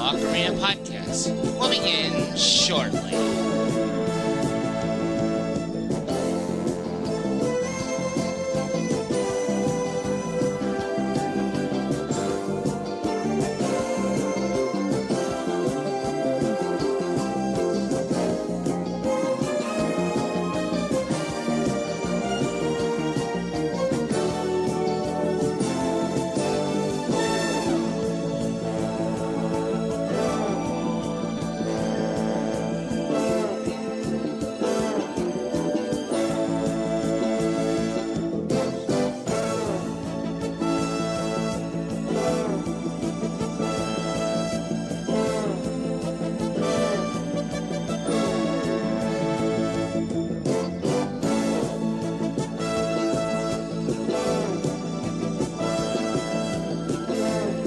Ocarina Podcast will begin shortly.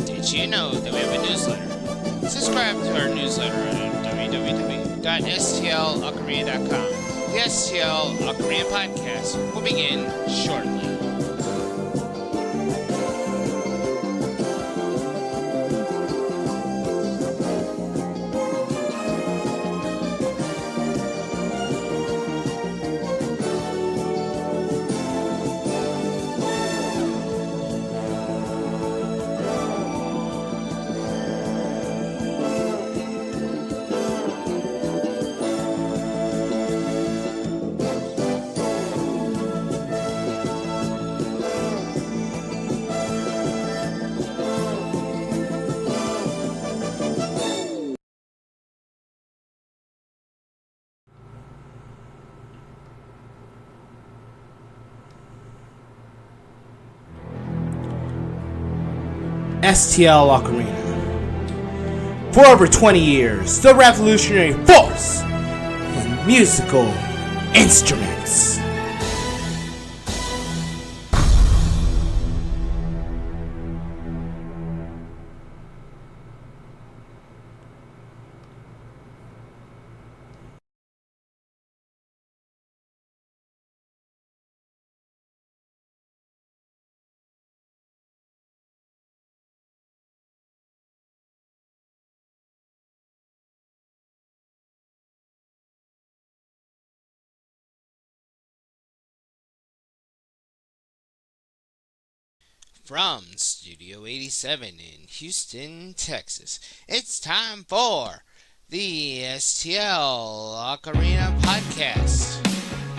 Did you know that we have a newsletter? Subscribe to our newsletter at www.stlocarina.com. The STL Ocarina Podcast will begin shortly. STL Ocarina. For over 20 years, the revolutionary force in musical instruments. From Studio 87 in Houston, Texas, it's time for the STL Ocarina Podcast.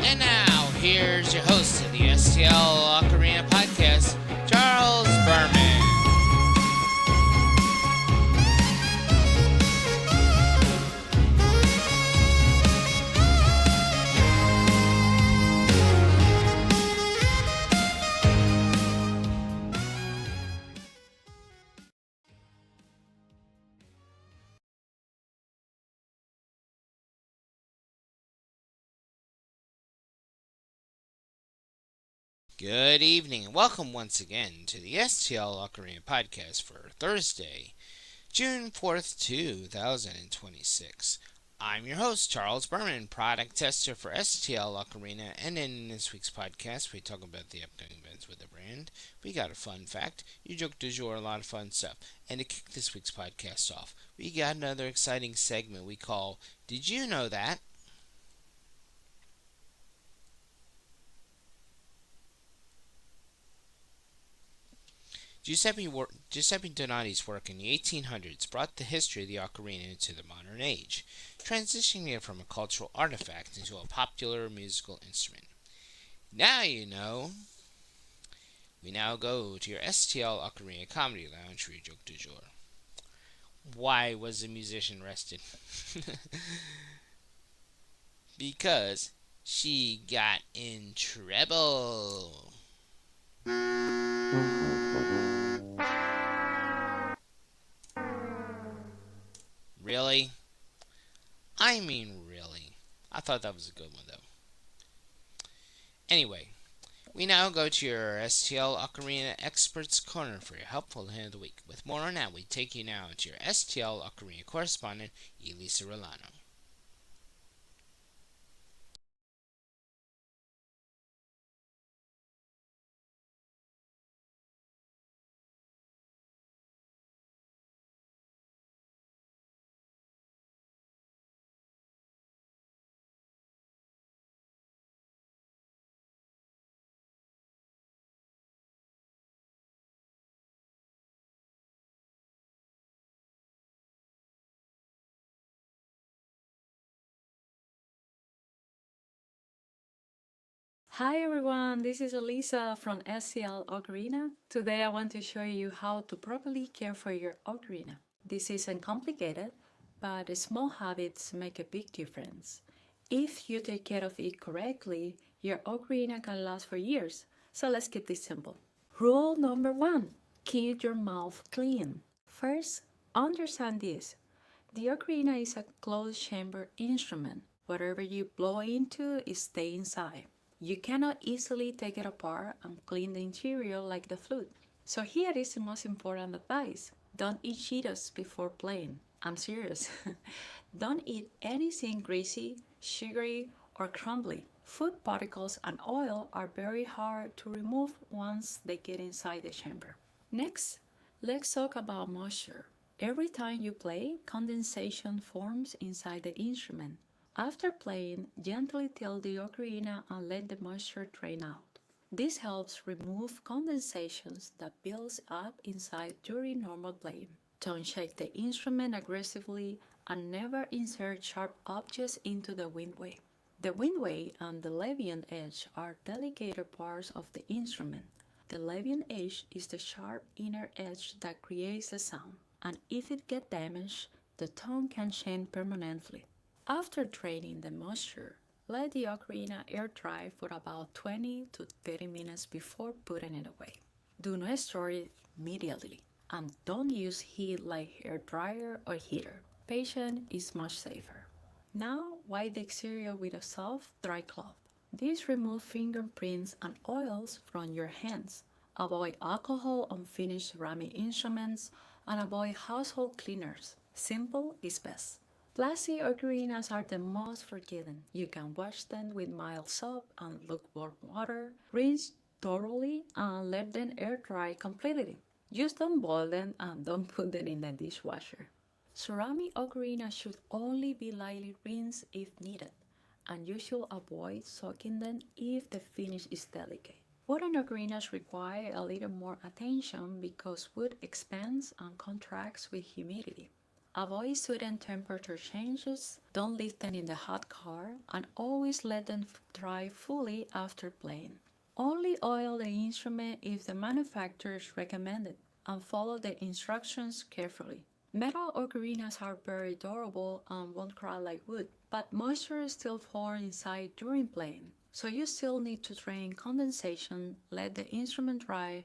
And now, here's your host of the STL Ocarina Podcast, Charles Berman. Good evening and welcome once again to the STL Ocarina Podcast for Thursday, June 4th, 2026. I'm your host, Charles Berman, product tester for STL Ocarina, and in this week's podcast, we talk about the upcoming events with the brand. We got a fun fact, you joke du jour, a lot of fun stuff. And to kick this week's podcast off, we got another exciting segment we call Did You Know That? Giuseppe Donati's work in the 1800s brought the history of the ocarina into the modern age, transitioning it from a cultural artifact into a popular musical instrument. Now you know. We now go to your STL Ocarina Comedy Lounge for your joke du jour. Why was the musician arrested? Because she got in trouble. Really? I mean, really. I thought that was a good one, though. Anyway, we now go to your STL Ocarina Experts Corner for your helpful hand of the week. With more on that, we take you now to your STL Ocarina correspondent, Elisa Rolano. Hi everyone, this is Elisa from STL Ocarina. Today I want to show you how to properly care for your ocarina. This isn't complicated, but small habits make a big difference. If you take care of it correctly, your ocarina can last for years. So let's keep this simple. Rule number 1. Keep your mouth clean. First, understand this. The ocarina is a closed chamber instrument. Whatever you blow into is stay inside. You cannot easily take it apart and clean the interior like the flute. So here is the most important advice. Don't eat Cheetos before playing. I'm serious. Don't eat anything greasy, sugary, or crumbly. Food particles and oil are very hard to remove once they get inside the chamber. Next, let's talk about moisture. Every time you play, condensation forms inside the instrument. After playing, gently tilt the ocarina and let the moisture drain out. This helps remove condensations that builds up inside during normal playing. Don't shake the instrument aggressively and never insert sharp objects into the windway. The windway and the levian edge are delicate parts of the instrument. The levian edge is the sharp inner edge that creates the sound, and if it gets damaged, the tone can change permanently. After draining the moisture, let the ocarina air dry for about 20 to 30 minutes before putting it away. Do not store it immediately, and don't use heat like hair dryer or heater. Patience is much safer. Now, wipe the exterior with a soft, dry cloth. This removes fingerprints and oils from your hands. Avoid alcohol on finished ceramic instruments and avoid household cleaners. Simple is best. Plastic ocarinas are the most forgiving. You can wash them with mild soap and lukewarm water, rinse thoroughly, and let them air dry completely. Just don't boil them and don't put them in the dishwasher. Ceramic ocarinas should only be lightly rinsed if needed, and you should avoid soaking them if the finish is delicate. Wooden ocarinas require a little more attention because wood expands and contracts with humidity. Avoid sudden temperature changes, don't leave them in the hot car, and always let them dry fully after playing. Only oil the instrument if the manufacturers recommend it, and follow the instructions carefully. Metal ocarinas are very durable and won't crack like wood, but moisture still forms inside during playing, so you still need to drain condensation, let the instrument dry,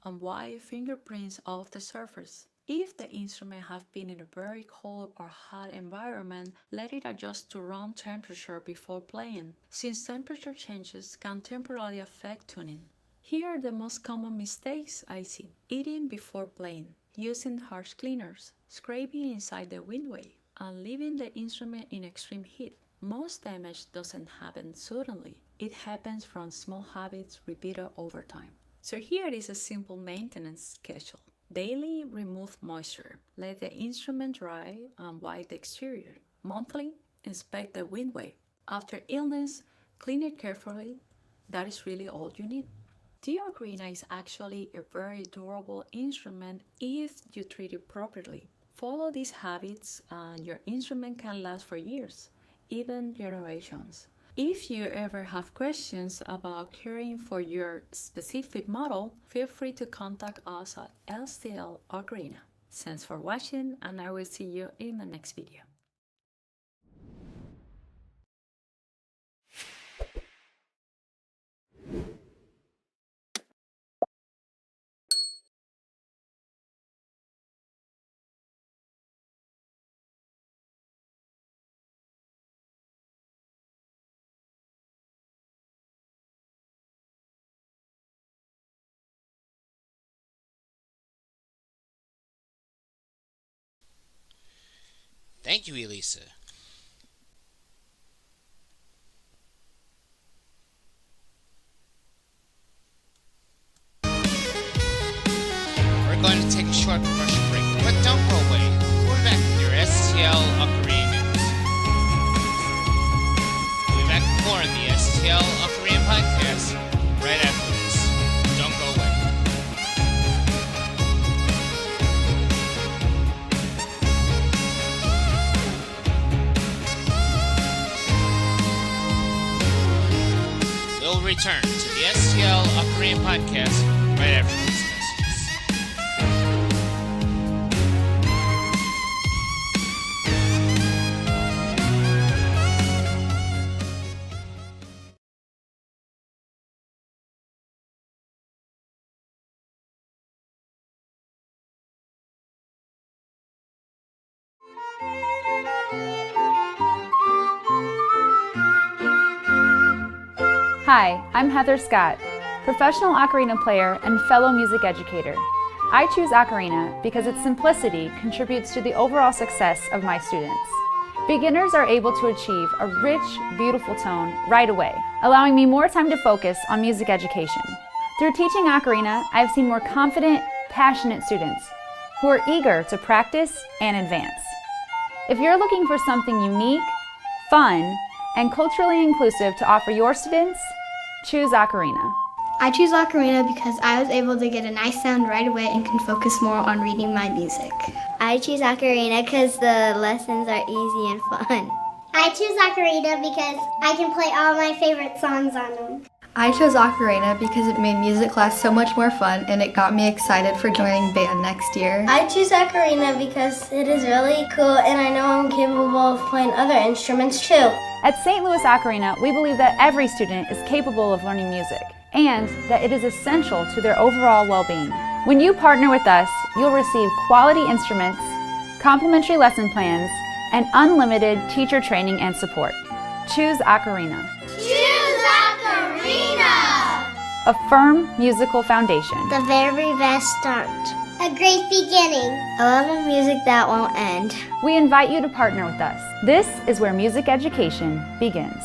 and wipe fingerprints off the surface. If the instrument has been in a very cold or hot environment, let it adjust to room temperature before playing, since temperature changes can temporarily affect tuning. Here are the most common mistakes I see. Eating before playing, using harsh cleaners, scraping inside the windway, and leaving the instrument in extreme heat. Most damage doesn't happen suddenly. It happens from small habits repeated over time. So here is a simple maintenance schedule. Daily, remove moisture. Let the instrument dry and wipe the exterior. Monthly, inspect the windway. After illness, clean it carefully. That is really all you need. The ocarina is actually a very durable instrument if you treat it properly. Follow these habits and your instrument can last for years, even generations. If you ever have questions about caring for your specific model, feel free to contact us at STL Ocarina. Thanks for watching, and I will see you in the next video. Thank you, Elisa. We're going to take a short commercial break, but don't go away. We'll be back with your STL Ocarina News. We'll be back with more in the STL Ocarina Podcast right after this. Don't go away. We'll return to the STL Ocarina Podcast right after these messages. Hi, I'm Heather Scott, professional ocarina player and fellow music educator. I choose ocarina because its simplicity contributes to the overall success of my students. Beginners are able to achieve a rich, beautiful tone right away, allowing me more time to focus on music education. Through teaching ocarina, I've seen more confident, passionate students who are eager to practice and advance. If you're looking for something unique, fun, and culturally inclusive to offer your students, choose ocarina. I choose ocarina because I was able to get a nice sound right away and can focus more on reading my music. I choose ocarina because the lessons are easy and fun. I choose ocarina because I can play all my favorite songs on them. I chose ocarina because it made music class so much more fun and it got me excited for joining band next year. I choose ocarina because it is really cool and I know I'm capable of playing other instruments too. At St. Louis Ocarina, we believe that every student is capable of learning music and that it is essential to their overall well-being. When you partner with us, you'll receive quality instruments, complimentary lesson plans, and unlimited teacher training and support. Choose ocarina. Choose ocarina! A firm musical foundation. The very best start. A great beginning. A love of music that won't end. We invite you to partner with us. This is where music education begins.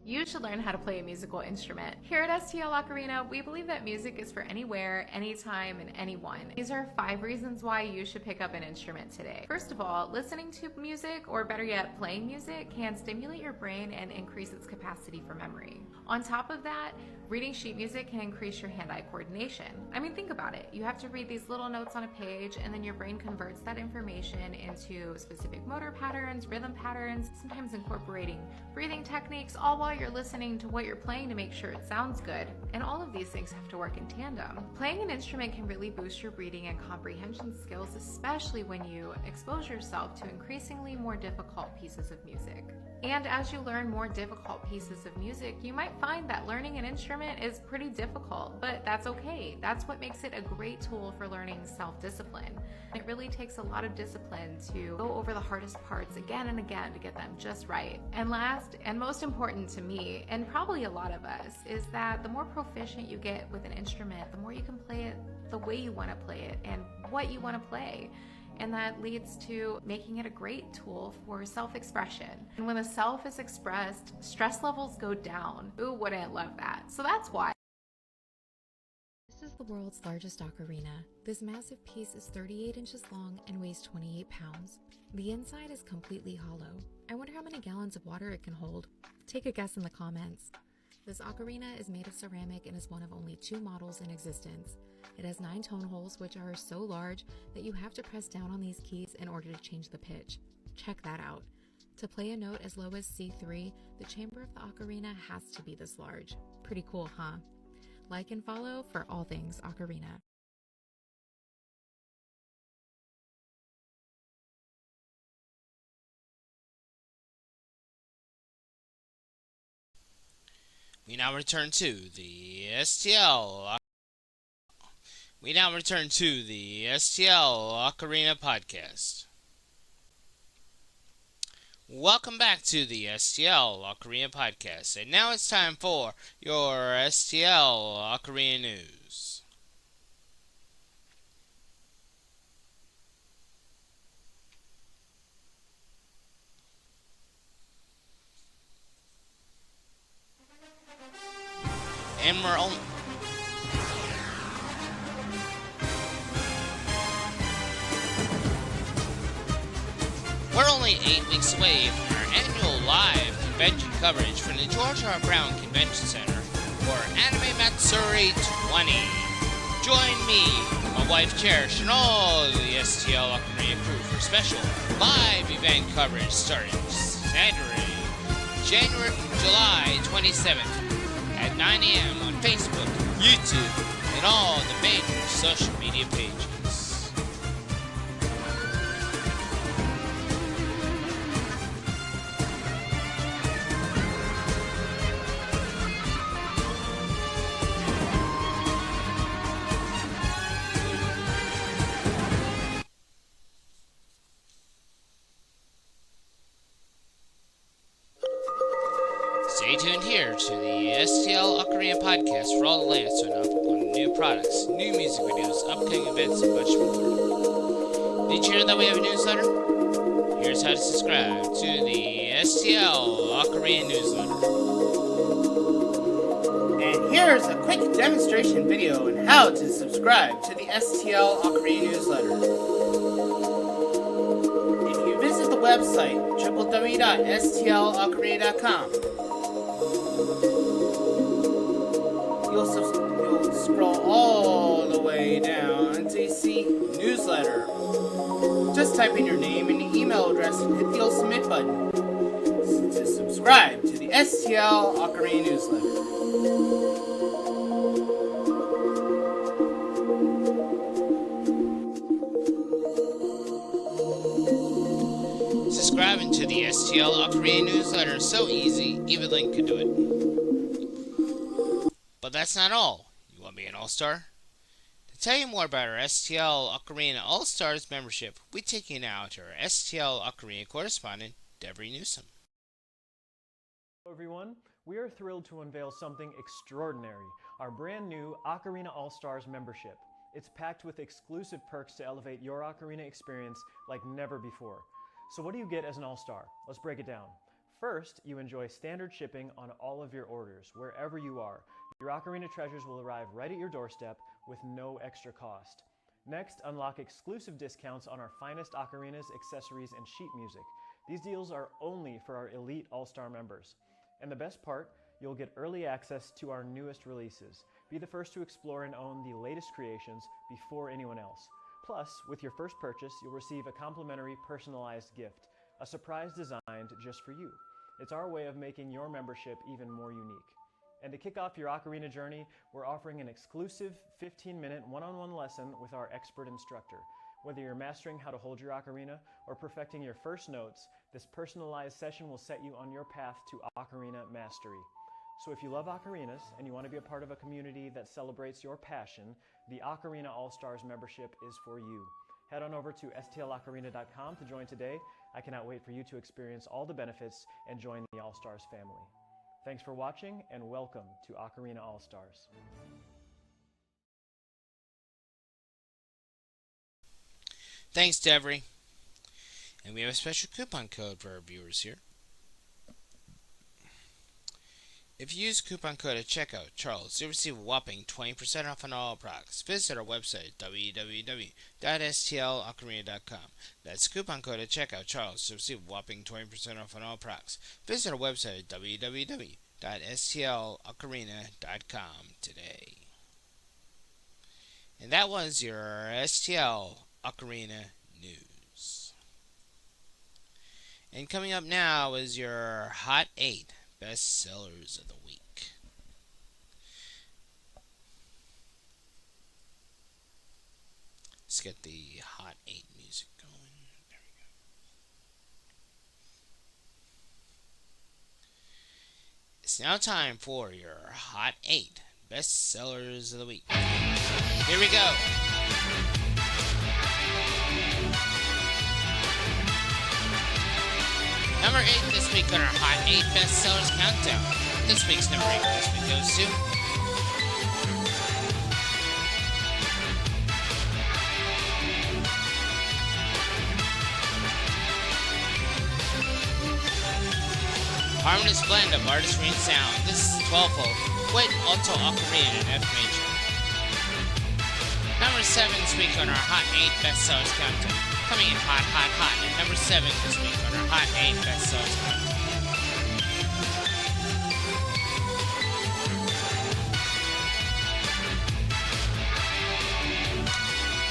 You should learn how to play a musical instrument. Here at STL Ocarina, we believe that music is for anywhere, anytime, and anyone. These are 5 reasons why you should pick up an instrument today. First of all, listening to music, or better yet, playing music, can stimulate your brain and increase its capacity for memory. On top of that, reading sheet music can increase your hand-eye coordination. I mean, think about it. You have to read these little notes on a page, and then your brain converts that information into specific motor patterns, rhythm patterns, sometimes incorporating breathing techniques, all while you're listening to what you're playing to make sure it sounds good. And all of these things have to work in tandem. Playing an instrument can really boost your reading and comprehension skills, especially when you expose yourself to increasingly more difficult pieces of music. And as you learn more difficult pieces of music, you might find that learning an instrument is pretty difficult, but that's okay. That's what makes it a great tool for learning self-discipline. It really takes a lot of discipline to go over the hardest parts again and again to get them just right. And last, and most important to me, and probably a lot of us, is that the more proficient you get with an instrument, the more you can play it the way you want to play it and what you want to play. And that leads to making it a great tool for self-expression. And when the self is expressed, stress levels go down. Who wouldn't love that? So that's why. This is the world's largest ocarina. This massive piece is 38 inches long and weighs 28 pounds. The inside is completely hollow. I wonder how many gallons of water it can hold. Take a guess in the comments. This ocarina is made of ceramic and is one of only 2 models in existence. It has 9 tone holes, which are so large that you have to press down on these keys in order to change the pitch. Check that out. To play a note as low as C3, the chamber of the ocarina has to be this large. Pretty cool, huh? Like and follow for all things ocarina. We now return to the STL Ocarina Podcast. Welcome back to the STL Ocarina Podcast, and now it's time for your STL Ocarina News. And we're only 8 weeks away from our annual live convention coverage from the George R. Brown Convention Center for Anime Matsuri 20. Join me, my wife Cherish, and all the STL Ocarina crew for special live event coverage starting Saturday, July 27th at 9 a.m. on Facebook, YouTube, and all the major social media pages. Stay tuned here to the STL Ocarina Podcast for all the latest on new products, new music videos, upcoming events, and much more. Did you hear that we have a newsletter? Here's how to subscribe to the STL Ocarina newsletter. And here's a quick demonstration video on how to subscribe to the STL Ocarina newsletter. If you visit the website www.stlocarina.com, you'll scroll all the way down until you see newsletter. Just type in your name and your email address and hit the old submit button to subscribe to the STL Ocarina newsletter. Subscribing to the STL Ocarina newsletter is so easy, even Link could do it. But that's not all. You want to be an All-Star? To tell you more about our STL Ocarina All-Stars membership, we take you now to our STL Ocarina correspondent, Devery Newsom. Hello everyone, we are thrilled to unveil something extraordinary, our brand new Ocarina All-Stars membership. It's packed with exclusive perks to elevate your Ocarina experience like never before. So what do you get as an All-Star? Let's break it down. First, you enjoy standard shipping on all of your orders, wherever you are. Your Ocarina treasures will arrive right at your doorstep with no extra cost. Next, unlock exclusive discounts on our finest ocarinas, accessories, and sheet music. These deals are only for our elite All-Star members. And the best part, you'll get early access to our newest releases. Be the first to explore and own the latest creations before anyone else. Plus, with your first purchase, you'll receive a complimentary personalized gift, a surprise designed just for you. It's our way of making your membership even more unique. And to kick off your Ocarina journey, we're offering an exclusive 15-minute one-on-one lesson with our expert instructor. Whether you're mastering how to hold your Ocarina or perfecting your first notes, this personalized session will set you on your path to Ocarina mastery. So if you love ocarinas and you want to be a part of a community that celebrates your passion, the Ocarina All-Stars membership is for you. Head on over to stlocarina.com to join today. I cannot wait for you to experience all the benefits and join the All-Stars family. Thanks for watching and welcome to Ocarina All-Stars. Thanks, Devery. And we have a special coupon code for our viewers here. If you use coupon code at checkout, Charles, you'll receive a whopping 20% off on all products. Visit our website at www.stlocarina.com. That's coupon code at checkout, Charles, you'll receive a whopping 20% off on all products. Visit our website at www.stlocarina.com today. And that was your STL Ocarina News. And coming up now is your Hot 8 Best Sellers of the Week. Let's get the Hot 8 music going. There we go. It's now time for your Hot 8 Best Sellers of the Week. Here we go. Number 8 this week on our Hot 8 Best Sellers Countdown. This week's number 8 this week goes to Harmonious Blend of Artistry and Sound. This is 12-volt, Wet Alto Ocarina in F major. Number 7 this week on our Hot 8 Best Sellers Countdown. Coming in hot, hot, hot at number 7 this week on our Hot 8 Best Sellers Countdown.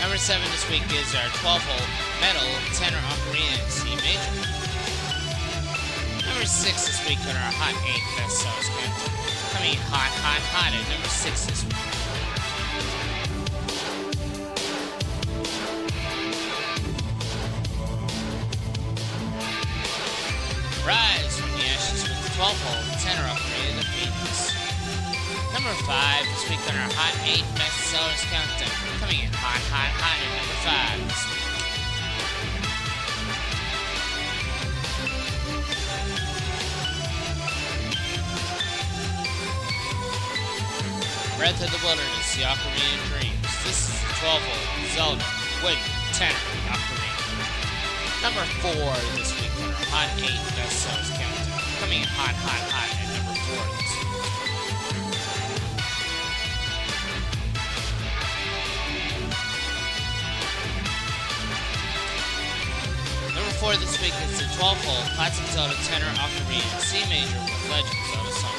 Number 7 this week is our 12-volt Metal Tenor Ocarina in C major. Number Number 6 this week on our Hot 8 Best Sellers Countdown. Coming in hot, hot, hot at number 6 this week. Rise from the Ashes with the 12-hole tenor Ocarina of the Phoenix. Number 5 this week on our Hot 8 Best Sellers Countdown. Coming in hot, hot, hot at number 5 this week. Breath of the Wilderness, the Ocarina of Dreams. This is the 12-hole Zelda Wind Tenor Ocarina. Number 4 this week on our Hot 8 Best Sellers Countdown. Coming in hot, hot, hot at number 4 this week. Number 4 this week is the 12-hole Classic Zelda Tenor Ocarina C Major with Legend of Zelda Song.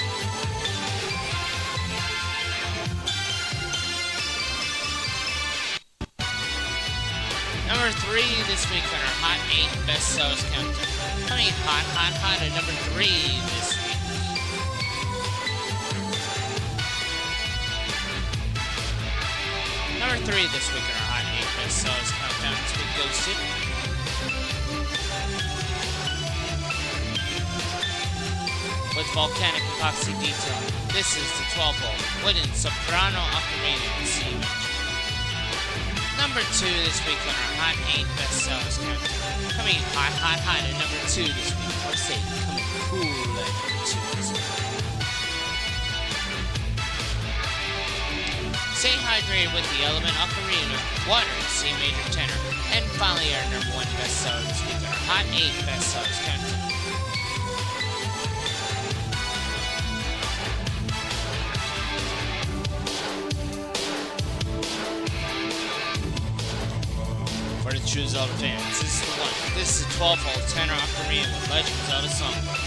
Number 3 this week on our Hot 8 Best Sellers Countdown. Coming in hot, hot, hot at number 3 this week. Number 3 this week on our Hot 8 Best Sellers Countdown this week goes to with volcanic epoxy detailing. This is the 12-hole wooden soprano ocarina in C major. Number 2 this week on our Hot 8 Best Sellers Countdown. Coming in hot, hot, hot at number 2 this week. Or say, coming cool at number 2 this week. Stay hydrated with the Element Ocarina, Water, C Major Tenor. And finally, our number 1 bestseller this week on our Hot 8 Best Sellers Countdown. For the true Zelda fans, this is the one. This is a 12-hole tenor ocarina with Legend of Zelda Songbird.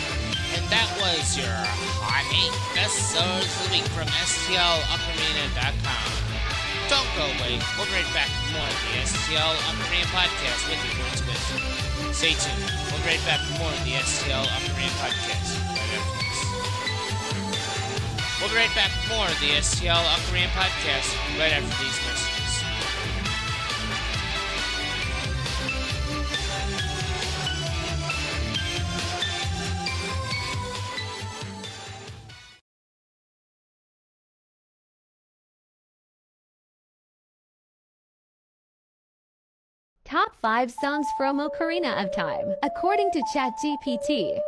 And that was your Hot 8 Best Sellers of the Week from STLOcarina.com. Don't go away. We'll be right back with more of the STL Ocarina Podcast with your words of wisdom. Stay tuned. We'll be right back with more of the STL Ocarina Podcast right after this. We'll be right back with more of the STL Ocarina Podcast right after these messages. Top 5 songs from Ocarina of Time, according to ChatGPT.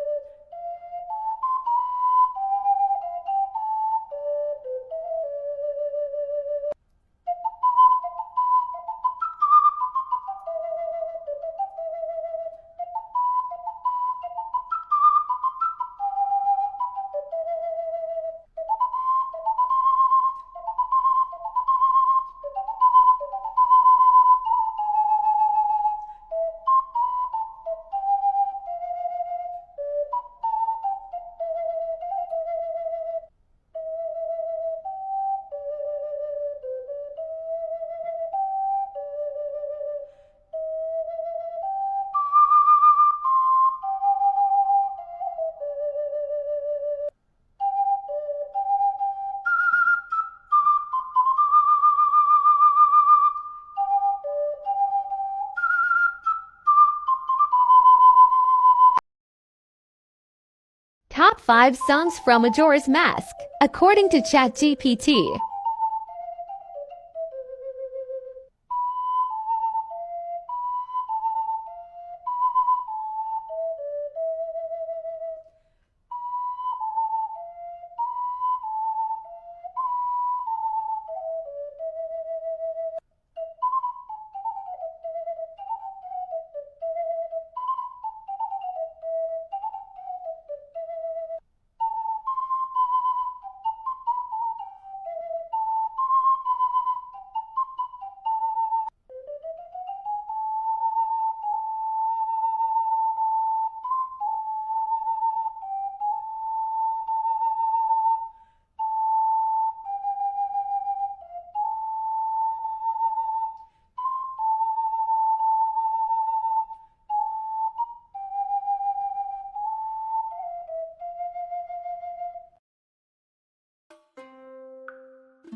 Top 5 songs from Majora's Mask, according to ChatGPT.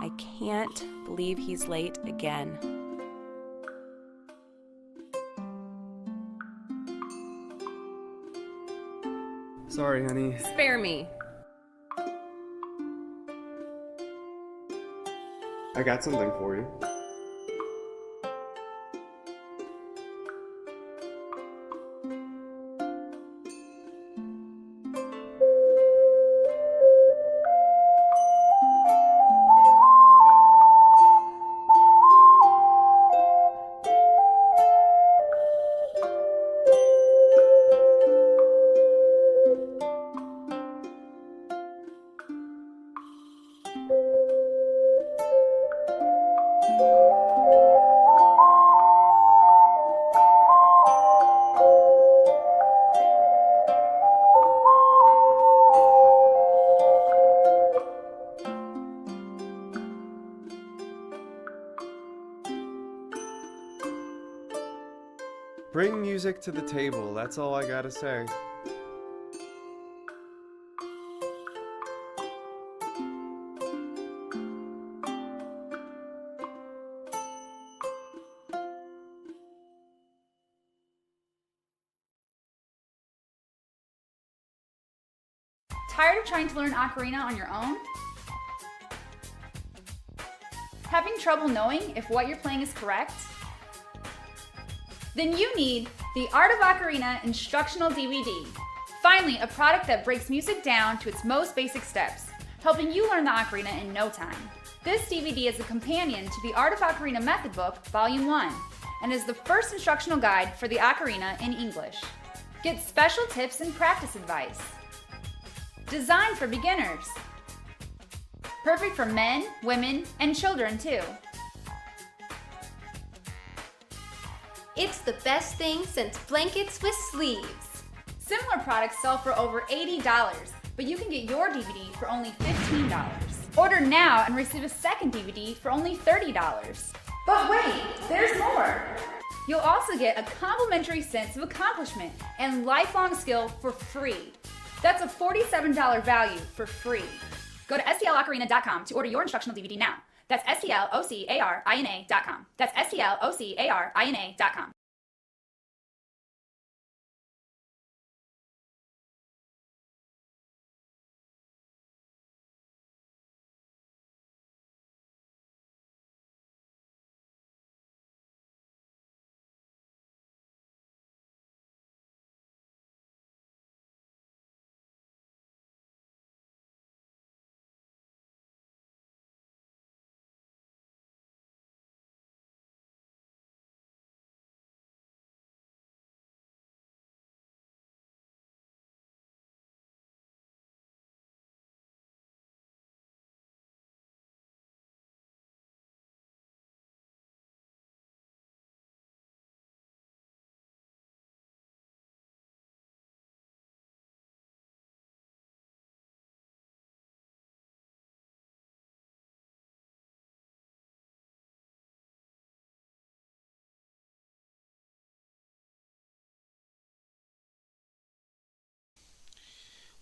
I can't believe he's late again. Sorry, honey. Spare me. I got something for you. Bring music to the table, that's all I gotta say. Tired of trying to learn ocarina on your own? Having trouble knowing if what you're playing is correct? Then you need the Art of Ocarina Instructional DVD. Finally, a product that breaks music down to its most basic steps, helping you learn the ocarina in no time. This DVD is a companion to the Art of Ocarina Method Book, Volume 1, and is the first instructional guide for the ocarina in English. Get special tips and practice advice. Designed for beginners. Perfect for men, women, and children too. It's the best thing since blankets with sleeves. Similar products sell for over $80, but you can get your DVD for only $15. Order now and receive a second DVD for only $30. But wait, there's more! You'll also get a complimentary sense of accomplishment and lifelong skill for free. That's a $47 value for free. Go to stlocarina.com to order your instructional DVD now. That's stlocarina.com. That's stlocarina.com.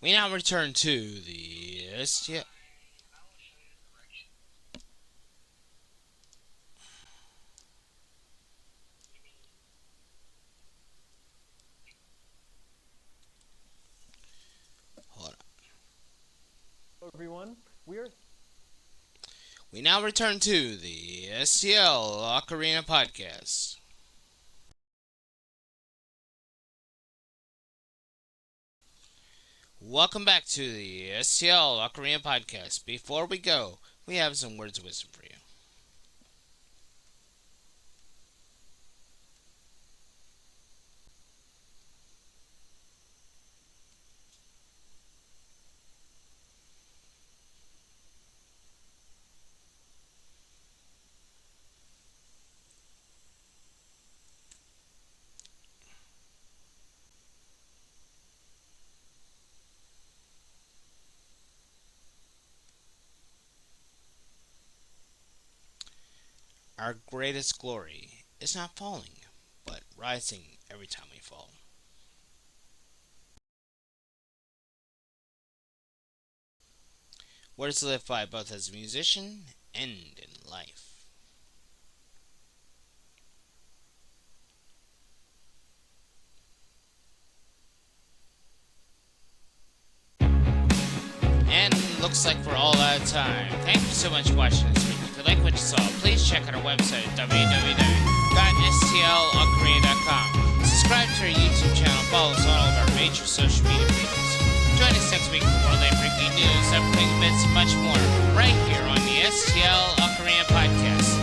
We now return to the STL. Hold on. Hello everyone, We now return to the STL Ocarina Podcast. Welcome back to the STL Ocarina Podcast. Before we go, we have some words of wisdom for you. Our greatest glory is not falling, but rising every time we fall. Words to live by both as a musician end in life. And looks like we're all out of time. Thank you so much for watching this video. If you like what you saw, please check out our website at www.stlocarina.com. Subscribe to our YouTube channel and follow us on all of our major social media pages. Join us next week for more late breaking news, upcoming events, and much more, right here on the STL Ocarina Podcast.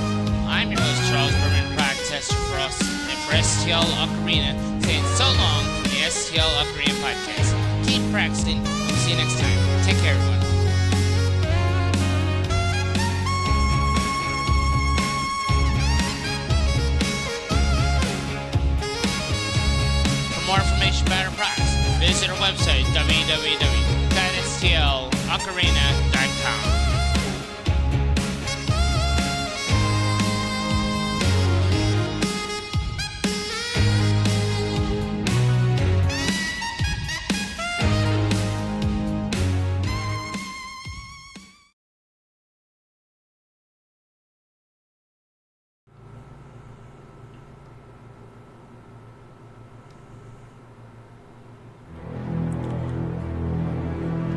I'm your host, Charles Berman, product tester for us and for STL Ocarina, saying so long from the STL Ocarina Podcast. Keep practicing. See you next time. Take care, everyone. For more information about our products, visit our website, www.stlocarina.com.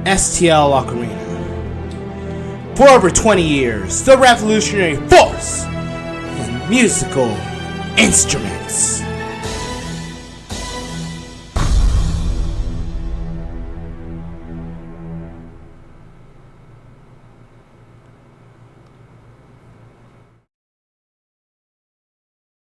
STL Ocarina. For over 20 years, the revolutionary force in musical instruments.